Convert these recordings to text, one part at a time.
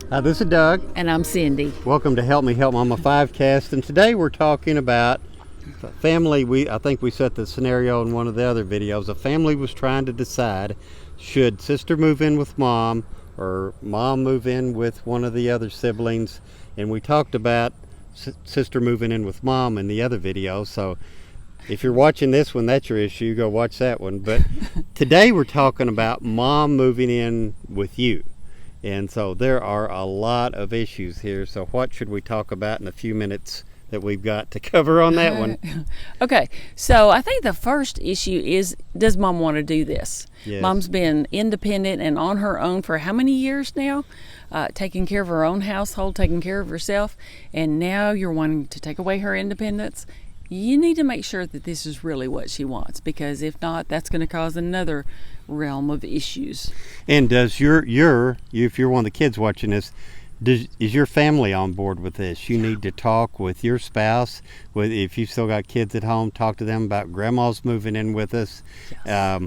This is Doug. And I'm Cindy. Welcome to Help Me Help Mama 5cast. And today we're talking about family. I think we set the scenario in one of the other videos. A family was trying to decide, should sister move in with mom or mom move in with one of the other siblings? And we talked about sister moving in with mom in the other video. So if you're watching this one, that's your issue. Go watch that one. But today we're talking about mom moving in with you. And so there are a lot of issues here. So what should we talk about in a few minutes that we've got to cover on that one? Okay, so I think the first issue is, does mom want to do this? Yes. Mom's been independent and on her own for how many years now? Taking care of her own household, taking care of herself, and now you're wanting to take away her independence. You need to make sure that this is really what she wants, because if not, that's going to cause another realm of issues. And does if you're one of the kids watching this, is your family on board with this? You need to talk with your spouse. If you've still got kids at home, talk to them about grandma's moving in with us. Yes.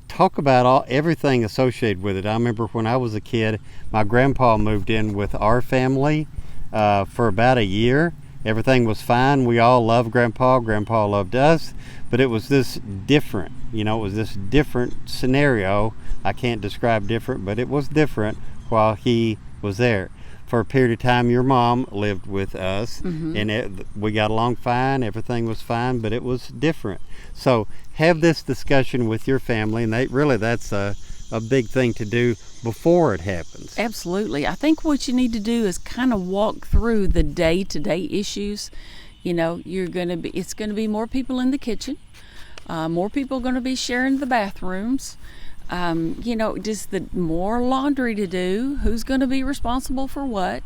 Talk about everything associated with it. I remember when I was a kid, my grandpa moved in with our family for about a year. Everything was fine. We all loved Grandpa. Grandpa loved us. But it was this different, it was this different scenario. I can't describe different, but it was different while he was there. For a period of time, your mom lived with us, and we got along fine. Everything was fine, but it was different. So have this discussion with your family, and that's a big thing to do before it happens. Absolutely. I think what you need to do is kind of walk through the day-to-day issues. It's going to be more people in the kitchen. More people are going to be sharing the bathrooms. Just the more laundry to do. Who's going to be responsible for what?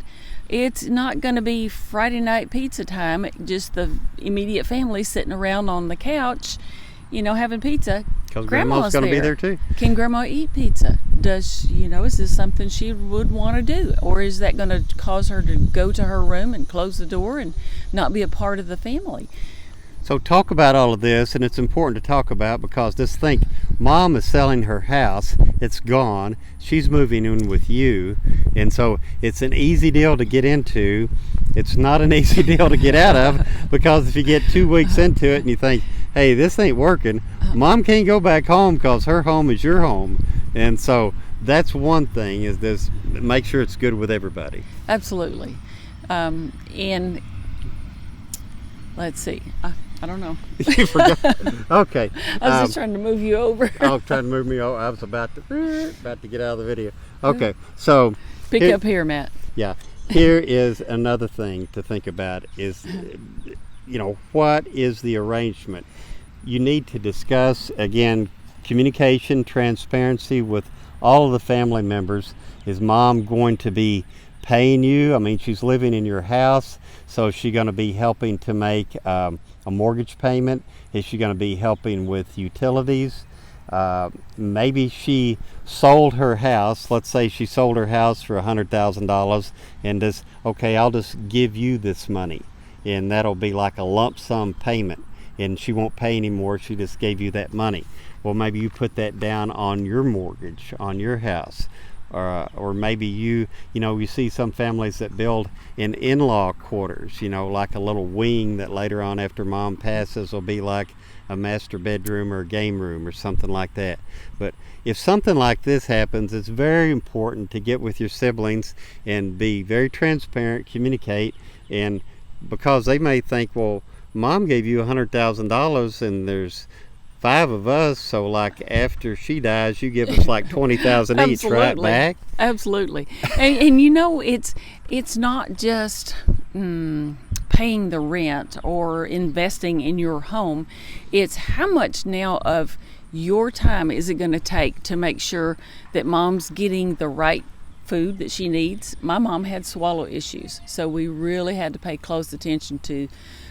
It's not going to be Friday night pizza time. Just the immediate family sitting around on the couch, having pizza. Because grandma's going to be there too. Can grandma eat pizza? Is this something she would want to do? Or is that going to cause her to go to her room and close the door and not be a part of the family? So talk about all of this, and it's important to talk about because mom is selling her house. It's gone. She's moving in with you. And so it's an easy deal to get into. It's not an easy deal to get out of, because if you get 2 weeks into it and you think, hey, this ain't working, mom can't go back home because her home is your home. And so that's one thing, is this, make sure it's good with everybody. Absolutely. And let's see. I don't know. You forgot. Okay. I was just trying to move you over. Trying to move me over. I was about to get out of the video. Okay, so pick up here, Matt. Yeah. Here is another thing to think about is, what is the arrangement? You need to discuss, again, communication, transparency with all of the family members. Is mom going to be paying you? I mean, she's living in your house, so is she going to be helping to make a mortgage payment? Is she going to be helping with utilities? Maybe she sold her house. Let's say she sold her house for $100,000 and I'll just give you this money, and that'll be like a lump sum payment, and she won't pay anymore. She just gave you that money. Well, maybe you put that down on your mortgage on your house. Or maybe you see some families that build in-law quarters, like a little wing that later on after mom passes will be like a master bedroom or a game room or something like that. But if something like this happens, it's very important to get with your siblings and be very transparent, communicate, and because they may think, well, mom gave you $100,000 and there's 5 of us, so like after she dies, you give us like $20,000 each, right back? Absolutely. And it's not just paying the rent or investing in your home. It's how much now of your time is it going to take to make sure that mom's getting the right food that she needs. My mom had swallow issues, so we really had to pay close attention to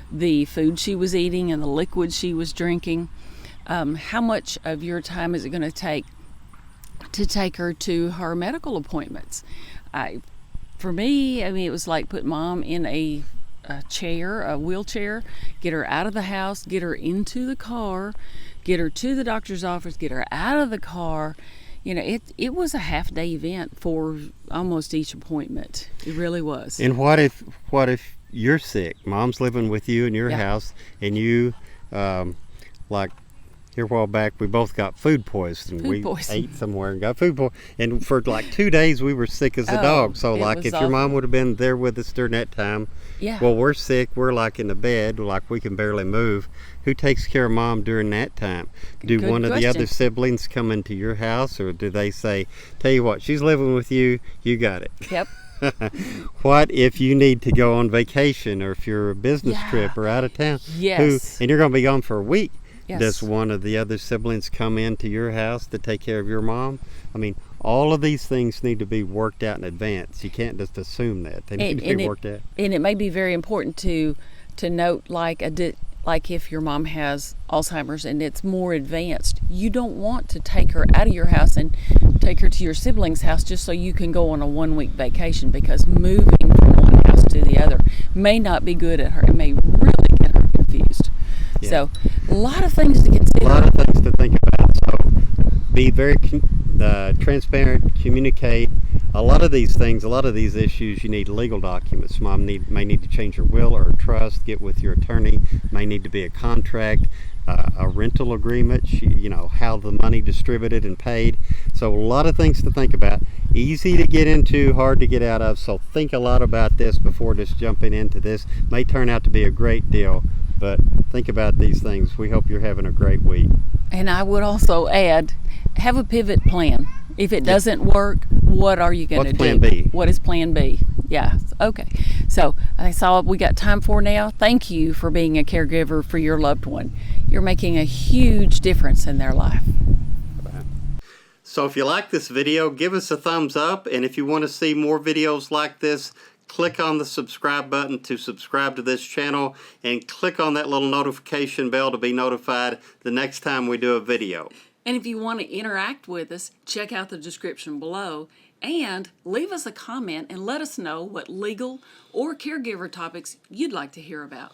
the food she was eating and the liquids she was drinking. How much of your time is it going to take her to her medical appointments? For me, it was like put mom in a wheelchair, get her out of the house, get her into the car, get her to the doctor's office, get her out of the car. it was a half-day event for almost each appointment. It really was. And what if you're sick? Mom's living with you in your Yeah. house, and you, like here a while back, we both got food poisoning. Food We poisoning. ate somewhere and got food poisoning. And for like 2 days, we were sick as a Oh, dog. So it like was if your mom awful. would have been there with us during that time, Yeah. well, we're sick. We're like in the bed, like we can barely move. Who takes care of mom during that time? Do Good one of the question. other siblings come into your house, or do they say, tell you what, she's living with you, you got it? Yep. What if you need to go on vacation, or if you're a business Yeah. trip or out of town? Yes. And you're going to be gone for a week. Yes. Does one of the other siblings come into your house to take care of your mom? I mean, all of these things need to be worked out in advance. You can't just assume that. They need to be worked out. And it may be very important to note, like if your mom has Alzheimer's and it's more advanced, you don't want to take her out of your house and take her to your sibling's house just so you can go on a 1-week vacation, because moving from one house to the other may not be good at her. It may really get her confused. Yeah. So a lot of things to consider. A lot of things to think about. So be very transparent, communicate. A lot of these things, a lot of these issues, you need legal documents. Mom may need to change her will or her trust, get with your attorney, may need to be a contract, a rental agreement, how the money distributed and paid. So a lot of things to think about. Easy to get into, hard to get out of. So think a lot about this before just jumping into this. May turn out to be a great deal, but think about these things. We hope you're having a great week. And I would also add, have a pivot plan. If it doesn't work, what are you going to do? What's plan B? What is plan B? Yeah. Okay. So that's all we got time for now. Thank you for being a caregiver for your loved one. You're making a huge difference in their life. So if you like this video, give us a thumbs up. And if you want to see more videos like this, click on the subscribe button to subscribe to this channel, and click on that little notification bell to be notified the next time we do a video. And if you want to interact with us, check out the description below and leave us a comment and let us know what legal or caregiver topics you'd like to hear about.